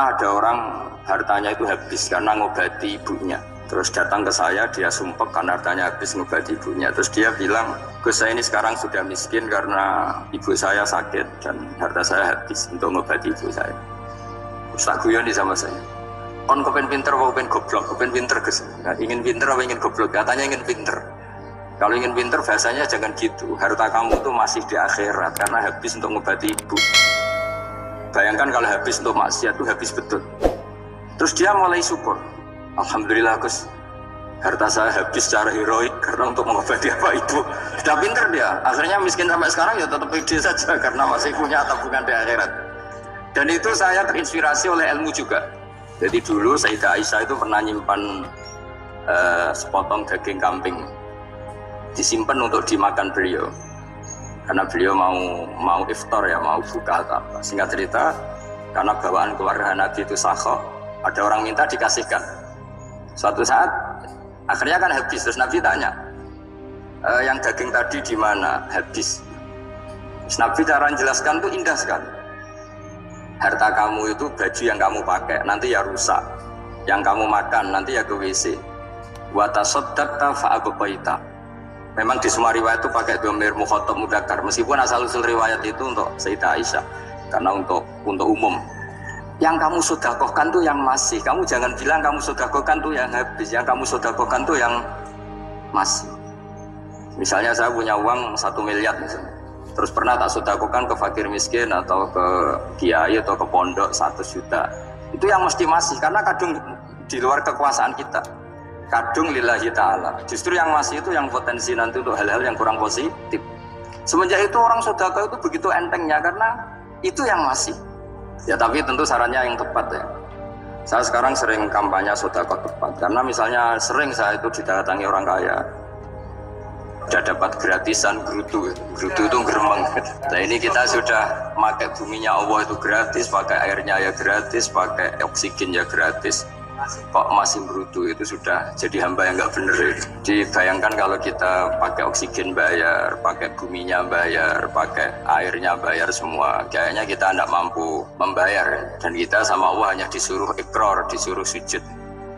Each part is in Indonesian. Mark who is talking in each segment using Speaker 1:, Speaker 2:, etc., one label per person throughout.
Speaker 1: Pernah ada orang hartanya itu habis karena ngobati ibunya. Terus datang ke saya, dia sumpek karena hartanya habis ngobati ibunya. Terus dia bilang, Gus saya ini sekarang sudah miskin karena ibu saya sakit dan harta saya habis untuk ngobati ibu saya. Ustaz guyon di sama saya. Kon kepen pinter apa kepen goblok? Kepen pinter Gus. Nah, ingin pinter apa ingin goblok? Katanya ingin pinter. Kalau ingin pinter bahasanya jangan gitu. Harta kamu tuh masih di akhirat karena habis untuk ngobati ibu. Bayangkan kalau habis untuk maksiat itu habis betul. Terus dia mulai syukur. Alhamdulillah Gus, harta saya habis secara heroik karena untuk mengobati apa ibu. Sudah pinter dia. Akhirnya miskin sampai sekarang ya tetap pede saja karena masih punya tabungan di akhirat. Dan itu saya terinspirasi oleh ilmu juga. Jadi dulu Sayyidah Aisyah itu pernah nyimpan sepotong daging kambing, disimpan untuk dimakan beliau. Karena beliau mau iftar ya, mau buka atau apa. Singkat cerita, karena bawaan keluarga Nabi itu sakho, ada orang minta dikasihkan. Suatu saat, akhirnya kan habis. Terus Nabi tanya, yang daging tadi di mana? Habis. Terus Nabi cara menjelaskan itu indah sekali. Harta kamu itu baju yang kamu pakai, nanti ya rusak. Yang kamu makan, nanti ya ke WC. Wa tasaddaqta fa'abqaita. Memang di semua riwayat itu pakai dhamir mukhatab mudzakkar, meskipun asal-usul riwayat itu untuk Sayyidah Aisyah karena untuk umum. Yang kamu sedekahkan tuh yang masih, kamu jangan bilang kamu sedekahkan tuh yang habis, yang kamu sedekahkan tuh yang masih. Misalnya saya punya uang 1 miliar misalnya, terus pernah tak sedekahkan ke fakir miskin atau ke kiai atau ke pondok 1 juta, itu yang mesti masih, karena kadung di luar kekuasaan kita. Kadung lillahi ta'ala. Justru yang masih itu yang potensi nanti untuk hal-hal yang kurang positif. Semenjak itu orang sedekah itu begitu entengnya karena itu yang masih. Ya tapi tentu sarannya yang tepat ya. Saya sekarang sering kampanye sedekah tepat karena misalnya sering saya itu didatangi orang kaya. Sudah dapat gratisan gerutu itu geremeng. Nah ini kita sudah pakai buminya Allah itu gratis, pakai airnya ya gratis, pakai oksigen ya gratis. Kok masih berutuh, itu sudah jadi hamba yang nggak bener. Dibayangkan kalau kita pakai oksigen bayar, pakai buminya bayar, pakai airnya bayar semua, kayaknya kita tidak mampu membayar. Dan kita sama Allah hanya disuruh ikrar, disuruh sujud.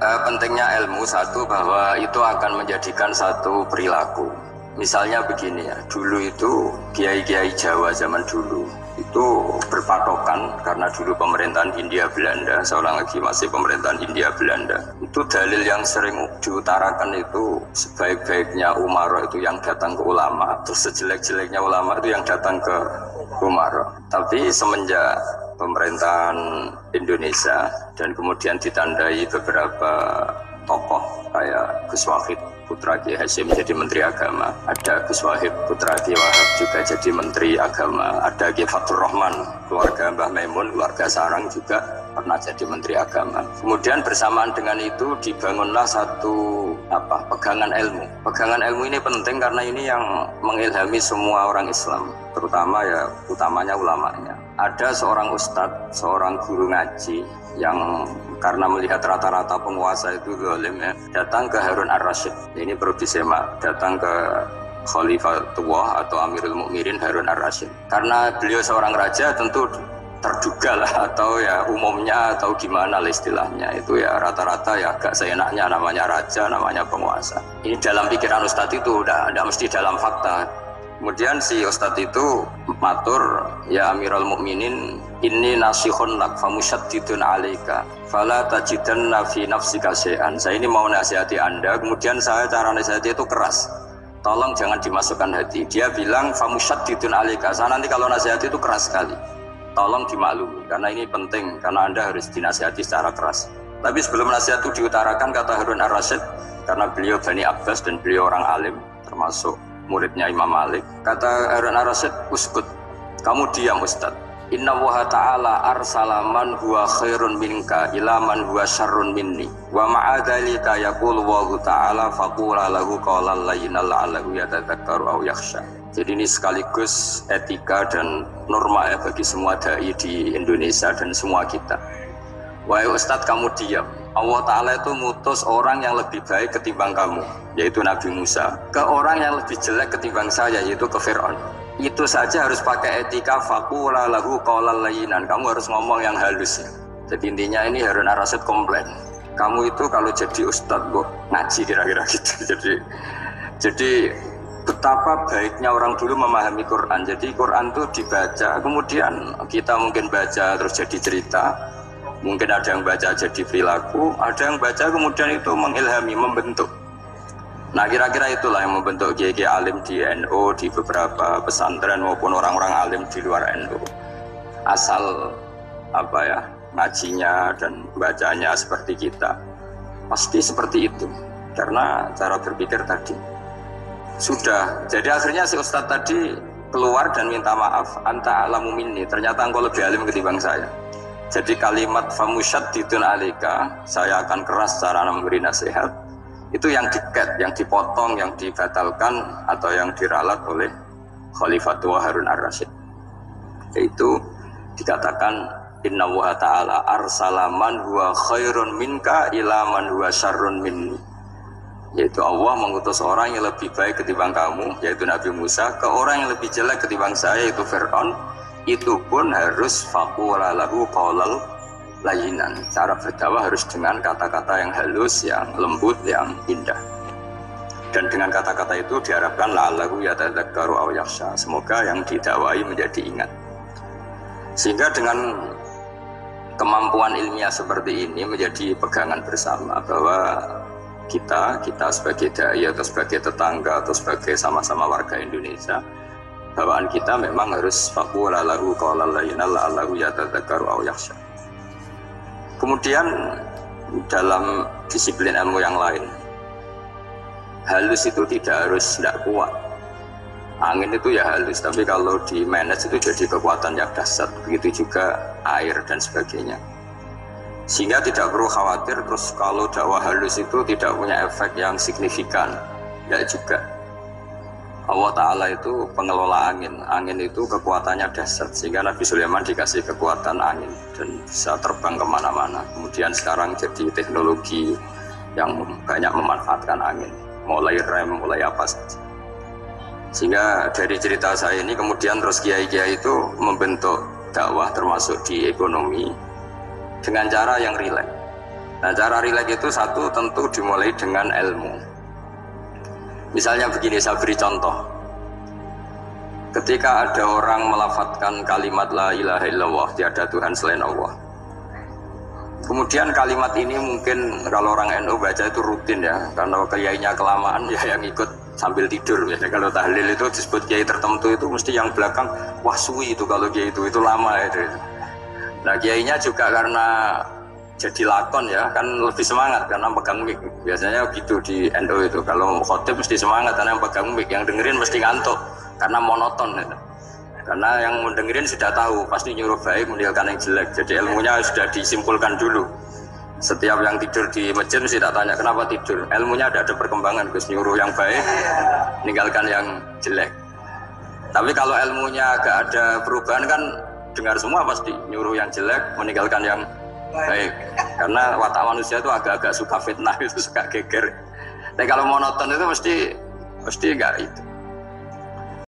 Speaker 1: Pentingnya ilmu satu bahwa itu akan menjadikan satu perilaku. Misalnya begini ya, dulu itu kiai-kiai Jawa zaman dulu itu berpatokan karena dulu pemerintahan Hindia Belanda, seorang lagi masih pemerintahan Hindia Belanda. Itu dalil yang sering diutarakan itu sebaik-baiknya umara itu yang datang ke ulama, terus sejelek-jeleknya ulama itu yang datang ke umara. Tapi semenjak pemerintahan Indonesia dan kemudian ditandai beberapa tokoh kayak Gus Wahid putra Kiai Hasyim jadi Menteri Agama, ada Gus Wahid putra Kiai Wahab juga jadi Menteri Agama, ada Kiai Fatur Rahman keluarga Mbah Maimun, keluarga Sarang juga pernah jadi Menteri Agama. Kemudian bersamaan dengan itu dibangunlah satu pegangan ilmu. Pegangan ilmu ini penting karena ini yang mengilhami semua orang Islam, terutama ya utamanya ulamanya. Ada seorang ustadz, seorang guru ngaji yang karena melihat rata-rata penguasa itu zalim ya, datang ke Harun Ar-Rasyid. Ini perlu disemak, datang ke Khalifatullah atau Amirul Mukminin Harun Ar-Rasyid. Karena beliau seorang raja tentu terduga lah, atau ya umumnya atau gimana lah istilahnya, itu ya rata-rata ya agak seenaknya namanya raja, namanya penguasa. Ini dalam pikiran ustadz itu udah mesti dalam fakta. Kemudian si ustadz itu matur, ya Amirul Mukminin, inni nasihun lak famusyaddidun alaika fala tajidanna fi nafsika syai'an. Saya ini mau nasihati Anda, kemudian saya cara nasihati itu keras. Tolong jangan dimasukkan hati. Dia bilang famusyaddidun alaika. Saya nanti kalau nasihati itu keras sekali. Tolong dimaklumi karena ini penting, karena Anda harus dinasihati secara keras. Tapi sebelum nasihat itu diutarakan, kata Harun Ar-Rasyid, karena beliau Bani Abbas dan beliau orang alim termasuk muridnya Imam Malik, kata Harun Ar-Rasyid, uskut, kamu diam Ustaz. Inna Allaha ta'ala arsala man huwa khairun minka ila man huwa syarrun minni wa ma'adhalika yaqulu Allahu ta'ala faqula lahu qawlan layyinan la'allahu yatadzakkaru aw yakhsha. Jadi ini sekaligus etika dan norma ya bagi semua dai di Indonesia dan semua kita. Wahai Ustadz, kamu diam. Allah Ta'ala itu mutus orang yang lebih baik ketimbang kamu, yaitu Nabi Musa, ke orang yang lebih jelek ketimbang saya, yaitu ke Fir'aun. Itu saja harus pakai etika, faqula lahu qawlan layyinan. Kamu harus ngomong yang halus ya. Jadi intinya ini Harun Ar-Rasyid komplain. Kamu itu kalau jadi ustadz kok ngaji kira-kira gitu. Jadi betapa baiknya orang dulu memahami Quran. Jadi Quran itu dibaca, kemudian kita mungkin baca terus jadi cerita, mungkin ada yang baca jadi perilaku, ada yang baca kemudian itu mengilhami, membentuk. Nah kira-kira itulah yang membentuk kiai alim di NU, di beberapa pesantren maupun orang-orang alim di luar NU. Asal apa ya, ngajinya dan bacanya seperti kita, pasti seperti itu karena cara berpikir tadi sudah. Jadi akhirnya si ustadz tadi keluar dan minta maaf, anta alamu minni, ternyata engkau lebih alim ketimbang saya. Jadi kalimat famusyaddidun alika, saya akan keras cara memberi nasihat, itu yang diket, yang dipotong, yang dibatalkan atau yang diralat oleh Khalifatul Harun Ar-Rasyid. Yaitu dikatakan Inna wa ta'ala arsala man huwa khairun minka ila man huwa syarrun minni. Yaitu Allah mengutus orang yang lebih baik ketimbang kamu, yaitu Nabi Musa, ke orang yang lebih jelek ketimbang saya, yaitu Fir'aun. Itu pun harus faqula lahu qawlal layyinan. Cara berdakwah harus dengan kata-kata yang halus, yang lembut, yang indah. Dan dengan kata-kata itu diharapkan la'allahu yatadzakkaru aw yakhsha. Semoga yang didakwai menjadi ingat. Sehingga dengan kemampuan ilmiah seperti ini menjadi pegangan bersama bahwa kita sebagai dai atau sebagai tetangga atau sebagai sama-sama warga Indonesia, bawaan kita memang harus faqula lahu qawlan layyinan la'allahu yatadzakkaru aw yakhsha. Kemudian dalam disiplin ilmu yang lain, halus itu tidak kuat. Angin itu ya halus, tapi kalau di manage itu jadi kekuatan yang dahsyat. Begitu juga air dan sebagainya. Sehingga tidak perlu khawatir terus kalau dakwah halus itu tidak punya efek yang signifikan. Tidak juga. Allah Ta'ala itu pengelola angin. Angin itu kekuatannya dahsyat. Sehingga Nabi Sulaiman dikasih kekuatan angin dan bisa terbang kemana-mana. Kemudian sekarang jadi teknologi yang banyak memanfaatkan angin. Mulai rem, mulai apa saja. Sehingga dari cerita saya ini kemudian terus kiai-kiai itu membentuk dakwah termasuk di ekonomi dengan cara yang rileks. Nah cara rileks itu satu tentu dimulai dengan ilmu. Misalnya begini, saya beri contoh. Ketika ada orang melafadzkan kalimat la ilaha illallah, tiada Tuhan selain Allah. Kemudian kalimat ini mungkin kalau orang NU baca itu rutin ya, karena kiainya kelamaan ya yang ikut sambil tidur. Biasanya kalau tahlil itu disebut kiai tertentu itu mesti yang belakang wah suwi itu kalau kiai itu lama itu. Nah kiainya juga karena jadi lakon ya kan lebih semangat karena pegang mic. Biasanya gitu di NU itu kalau khotib mesti semangat karena yang pegang mic, yang dengerin mesti ngantuk karena monoton gitu. Karena yang mendengerin sudah tahu pasti nyuruh baik meninggalkan yang jelek, jadi ilmunya sudah disimpulkan dulu. Setiap yang tidur di masjid mesti tak tanya kenapa tidur, ilmunya ada perkembangan, Gus, nyuruh yang baik meninggalkan yang jelek. Tapi kalau ilmunya agak ada perubahan kan dengar semua pasti nyuruh yang jelek meninggalkan yang baik. Karena watak manusia itu agak-agak suka fitnah, itu suka geger. Tapi kalau monoton itu mesti enggak itu.